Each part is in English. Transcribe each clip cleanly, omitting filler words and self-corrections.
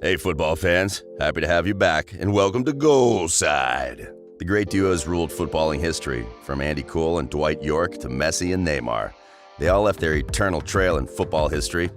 Hey football fans, happy to have you back, and welcome to Goalside. The great duos ruled footballing history, from Andy Cole and Dwight Yorke to Messi and Neymar. They all left their eternal trail in football history.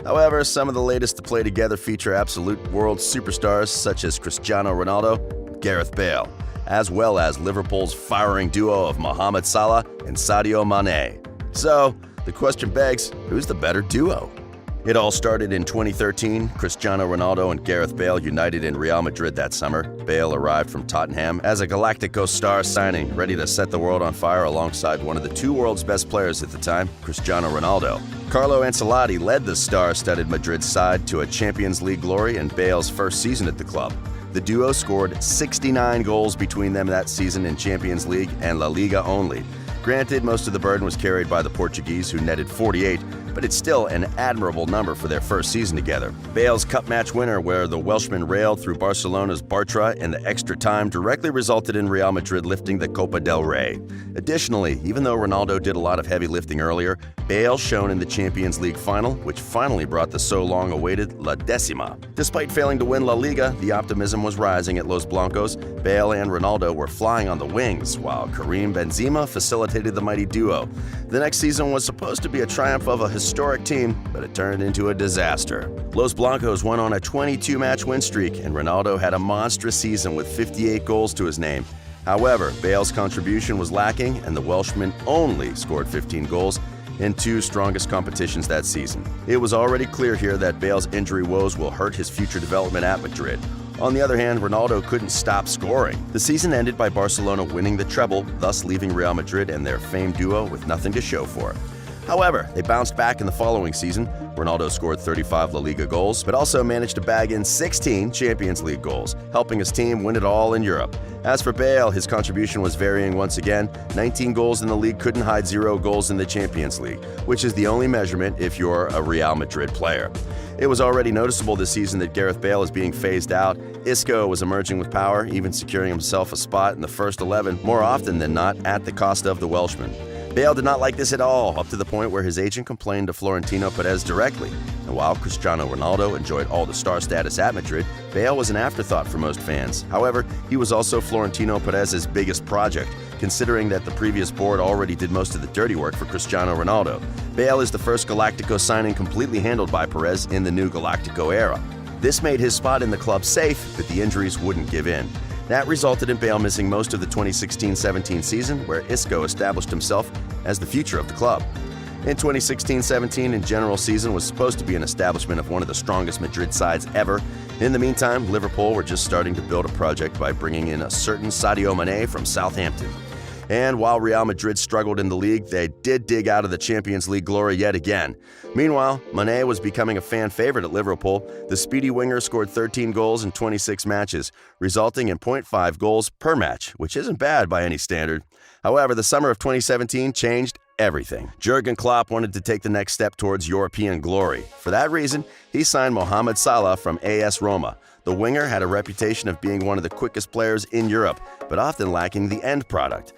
However, some of the latest to play together feature absolute world superstars such as Cristiano Ronaldo, Gareth Bale, as well as Liverpool's firing duo of Mohamed Salah and Sadio-Mane. So, the question begs, who's the better duo? It all started in 2013. Cristiano Ronaldo and Gareth Bale united in Real Madrid that summer. Bale arrived from Tottenham as a Galactico star signing, ready to set the world on fire alongside one of the two world's best players at the time, Cristiano Ronaldo. Carlo Ancelotti led the star-studded Madrid side to a Champions League glory in Bale's first season at the club. The duo scored 69 goals between them that season in Champions League and La Liga only. Granted, most of the burden was carried by the Portuguese, who netted 48, but it's still an admirable number for their first season together. Bale's cup match winner, where the Welshman railed through Barcelona's Bartra in the extra time, directly resulted in Real Madrid lifting the Copa del Rey. Additionally, even though Ronaldo did a lot of heavy lifting earlier, Bale shone in the Champions League final, which finally brought the so long-awaited La Decima. Despite failing to win La Liga, the optimism was rising at Los Blancos. Bale and Ronaldo were flying on the wings, while Karim Benzema facilitated the mighty duo. The next season was supposed to be a triumph of a historic team, but it turned into a disaster. Los Blancos went on a 22-match win streak, and Ronaldo had a monstrous season with 58 goals to his name. However, Bale's contribution was lacking, and the Welshman only scored 15 goals in two strongest competitions that season. It was already clear here that Bale's injury woes will hurt his future development at Madrid. On the other hand, Ronaldo couldn't stop scoring. The season ended by Barcelona winning the treble, thus leaving Real Madrid and their famed duo with nothing to show for it. However, they bounced back in the following season. Ronaldo scored 35 La Liga goals, but also managed to bag in 16 Champions League goals, helping his team win it all in Europe. As for Bale, his contribution was varying once again. 19 goals in the league couldn't hide 0 goals in the Champions League, which is the only measurement if you're a Real Madrid player. It was already noticeable this season that Gareth Bale is being phased out. Isco was emerging with power, even securing himself a spot in the first 11, more often than not at the cost of the Welshman. Bale did not like this at all, up to the point where his agent complained to Florentino Perez directly. And while Cristiano Ronaldo enjoyed all the star status at Madrid, Bale was an afterthought for most fans. However, he was also Florentino Perez's biggest project, considering that the previous board already did most of the dirty work for Cristiano Ronaldo. Bale is the first Galactico signing completely handled by Perez in the new Galactico era. This made his spot in the club safe, but the injuries wouldn't give in. That resulted in Bale missing most of the 2016-17 season, where Isco established himself as the future of the club. In 2016-17, in general season was supposed to be an establishment of one of the strongest Madrid sides ever. In the meantime, Liverpool were just starting to build a project by bringing in a certain Sadio-Mane from Southampton. And while Real Madrid struggled in the league, they did dig out of the Champions League glory yet again. Meanwhile, Mane was becoming a fan favorite at Liverpool. The speedy winger scored 13 goals in 26 matches, resulting in 0.5 goals per match, which isn't bad by any standard. However, the summer of 2017 changed everything. Jurgen Klopp wanted to take the next step towards European glory. For that reason, he signed Mohamed Salah from AS Roma. The winger had a reputation of being one of the quickest players in Europe, but often lacking the end product.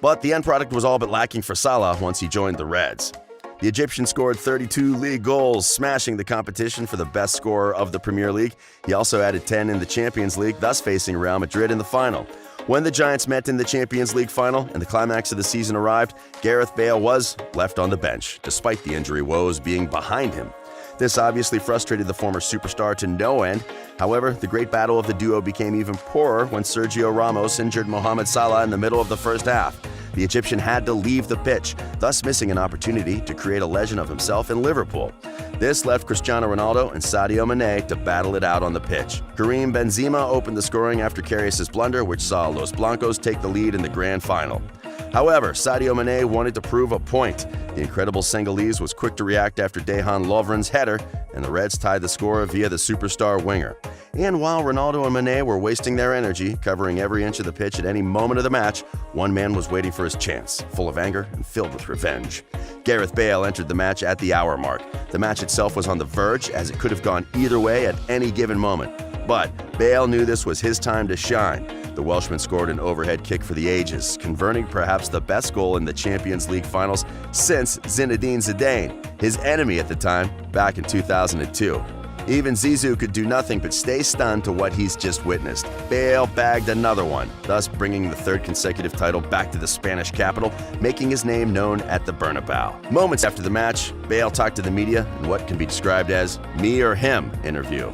But the end product was all but lacking for Salah once he joined the Reds. The Egyptian scored 32 league goals, smashing the competition for the best scorer of the Premier League. He also added 10 in the Champions League, thus facing Real Madrid in the final. When the Giants met in the Champions League final and the climax of the season arrived, Gareth Bale was left on the bench, despite the injury woes being behind him. This obviously frustrated the former superstar to no end. However, the great battle of the duo became even poorer when Sergio Ramos injured Mohamed Salah in the middle of the first half. The Egyptian had to leave the pitch, thus missing an opportunity to create a legend of himself in Liverpool. This left Cristiano Ronaldo and Sadio-Mane to battle it out on the pitch. Karim Benzema opened the scoring after Karius' blunder, which saw Los Blancos take the lead in the grand final. However, Sadio-Mane wanted to prove a point. The incredible Senegalese was quick to react after Dejan Lovren's header, and the Reds tied the score via the superstar winger. And while Ronaldo and Mane were wasting their energy, covering every inch of the pitch at any moment of the match, one man was waiting for his chance, full of anger and filled with revenge. Gareth Bale entered the match at the hour mark. The match itself was on the verge, as it could have gone either way at any given moment. But Bale knew this was his time to shine. The Welshman scored an overhead kick for the ages, converting perhaps the best goal in the Champions League finals since Zinedine Zidane, his enemy at the time, back in 2002. Even Zizou could do nothing but stay stunned to what he's just witnessed. Bale bagged another one, thus bringing the third consecutive title back to the Spanish capital, making his name known at the Bernabeu. Moments after the match, Bale talked to the media in what can be described as me or him interview,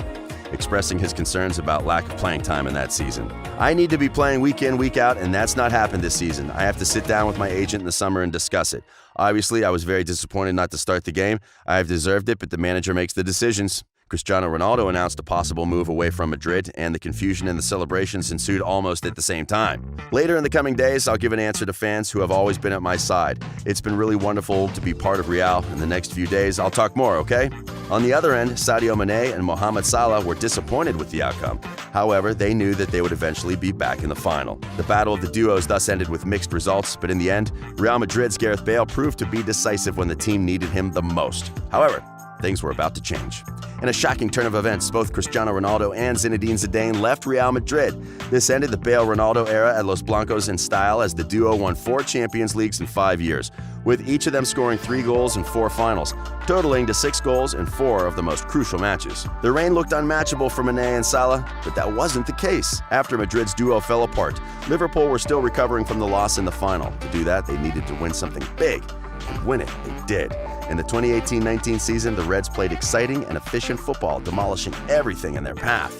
expressing his concerns about lack of playing time in that season. I need to be playing week in, week out, and that's not happened this season. I have to sit down with my agent in the summer and discuss it. Obviously, I was very disappointed not to start the game. I have deserved it, but the manager makes the decisions. Cristiano Ronaldo announced a possible move away from Madrid, and the confusion and the celebrations ensued almost at the same time. Later in the coming days, I'll give an answer to fans who have always been at my side. It's been really wonderful to be part of Real. In the next few days, I'll talk more, okay? On the other end, Sadio-Mane and Mohamed Salah were disappointed with the outcome. However, they knew that they would eventually be back in the final. The battle of the duos thus ended with mixed results, but in the end, Real Madrid's Gareth Bale proved to be decisive when the team needed him the most. However, things were about to change. In a shocking turn of events, both Cristiano Ronaldo and Zinedine Zidane left Real Madrid. This ended the Bale-Ronaldo era at Los Blancos in style as the duo won 4 Champions Leagues in 5 years, with each of them scoring 3 goals in 4 finals, totaling to 6 goals in 4 of the most crucial matches. The reign looked unmatchable for Mane and Salah, but that wasn't the case. After Madrid's duo fell apart, Liverpool were still recovering from the loss in the final. To do that, they needed to win something big, and win it they did. In the 2018-19 season, the Reds played exciting and efficient football, demolishing everything in their path.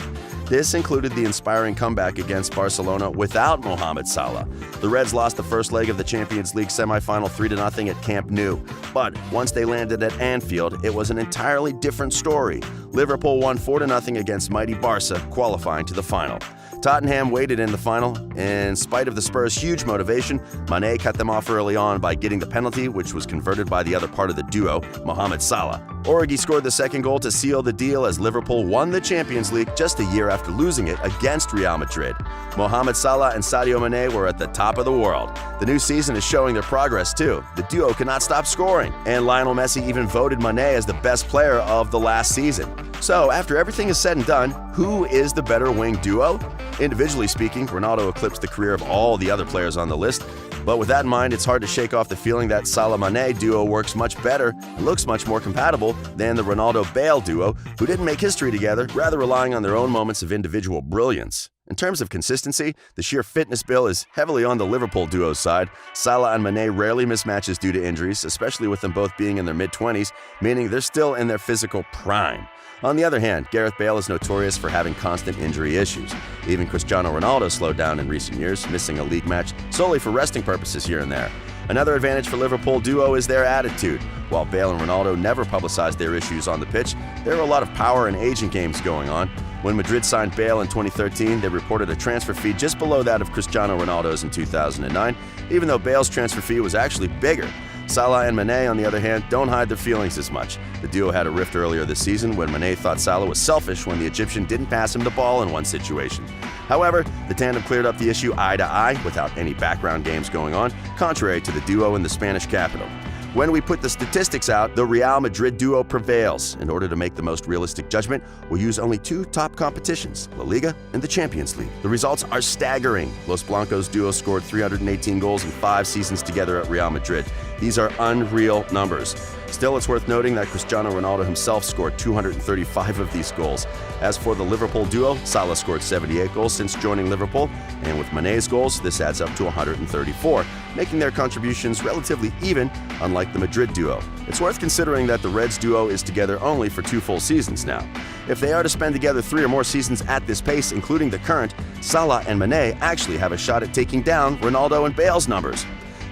This included the inspiring comeback against Barcelona without Mohamed Salah. The Reds lost the first leg of the Champions League semifinal 3-0 at Camp Nou. But once they landed at Anfield, it was an entirely different story. Liverpool won 4-0 against mighty Barca, qualifying to the final. Tottenham waited in the final. In spite of the Spurs' huge motivation, Mane cut them off early on by getting the penalty, which was converted by the other part of the duo, Mohamed Salah. Origi scored the second goal to seal the deal as Liverpool won the Champions League just a year after losing it against Real Madrid. Mohamed Salah and Sadio Mane were at the top of the world. The new season is showing their progress too. The duo cannot stop scoring, and Lionel Messi even voted Mane as the best player of the last season. So, after everything is said and done, who is the better wing duo? Individually speaking, Ronaldo eclipsed the career of all the other players on the list. But with that in mind, it's hard to shake off the feeling that Salah-Mane duo works much better and looks much more compatible than the Ronaldo-Bale duo, who didn't make history together, rather relying on their own moments of individual brilliance. In terms of consistency, the sheer fitness bill is heavily on the Liverpool duo's side. Salah and Mane rarely miss matches due to injuries, especially with them both being in their mid-20s, meaning they're still in their physical prime. On the other hand, Gareth Bale is notorious for having constant injury issues. Even Cristiano Ronaldo slowed down in recent years, missing a league match solely for resting purposes here and there. Another advantage for Liverpool duo is their attitude. While Bale and Ronaldo never publicized their issues on the pitch, there are a lot of power and agent games going on. When Madrid signed Bale in 2013, they reported a transfer fee just below that of Cristiano Ronaldo's in 2009, even though Bale's transfer fee was actually bigger. Salah and Mane, on the other hand, don't hide their feelings as much. The duo had a rift earlier this season when Mane thought Salah was selfish when the Egyptian didn't pass him the ball in one situation. However, the tandem cleared up the issue eye to eye without any background games going on, contrary to the duo in the Spanish capital. When we put the statistics out, the Real Madrid duo prevails. In order to make the most realistic judgment, we'll use only 2 top competitions, La Liga and the Champions League. The results are staggering. Los Blancos duo scored 318 goals in 5 seasons together at Real Madrid. These are unreal numbers. Still, it's worth noting that Cristiano Ronaldo himself scored 235 of these goals. As for the Liverpool duo, Salah scored 78 goals since joining Liverpool, and with Mane's goals, this adds up to 134, making their contributions relatively even, unlike the Madrid duo. It's worth considering that the Reds duo is together only for 2 full seasons now. If they are to spend together 3 or more seasons at this pace, including the current, Salah and Mane actually have a shot at taking down Ronaldo and Bale's numbers.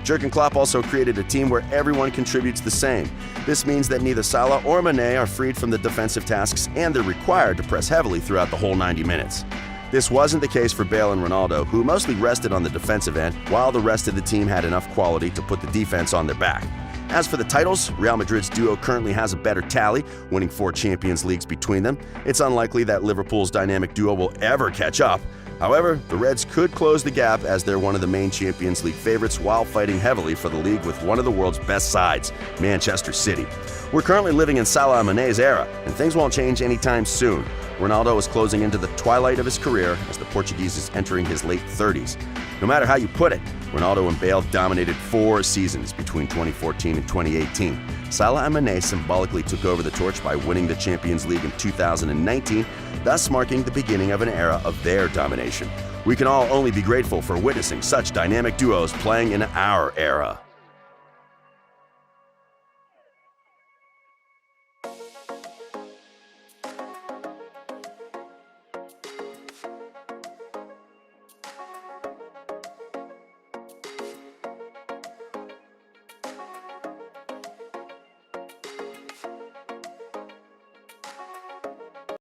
Jurgen Klopp also created a team where everyone contributes the same. This means that neither Salah or Mane are freed from the defensive tasks, and they're required to press heavily throughout the whole 90 minutes. This wasn't the case for Bale and Ronaldo, who mostly rested on the defensive end, while the rest of the team had enough quality to put the defense on their back. As for the titles, Real Madrid's duo currently has a better tally, winning 4 Champions Leagues between them. It's unlikely that Liverpool's dynamic duo will ever catch up. However, the Reds could close the gap as they're one of the main Champions League favorites while fighting heavily for the league with one of the world's best sides, Manchester City. We're currently living in Salah and Mane's era, and things won't change anytime soon. Ronaldo is closing into the twilight of his career as the Portuguese is entering his late 30s. No matter how you put it, Ronaldo and Bale dominated 4 seasons between 2014 and 2018. Salah-Mane symbolically took over the torch by winning the Champions League in 2019, thus marking the beginning of an era of their domination. We can all only be grateful for witnessing such dynamic duos playing in our era.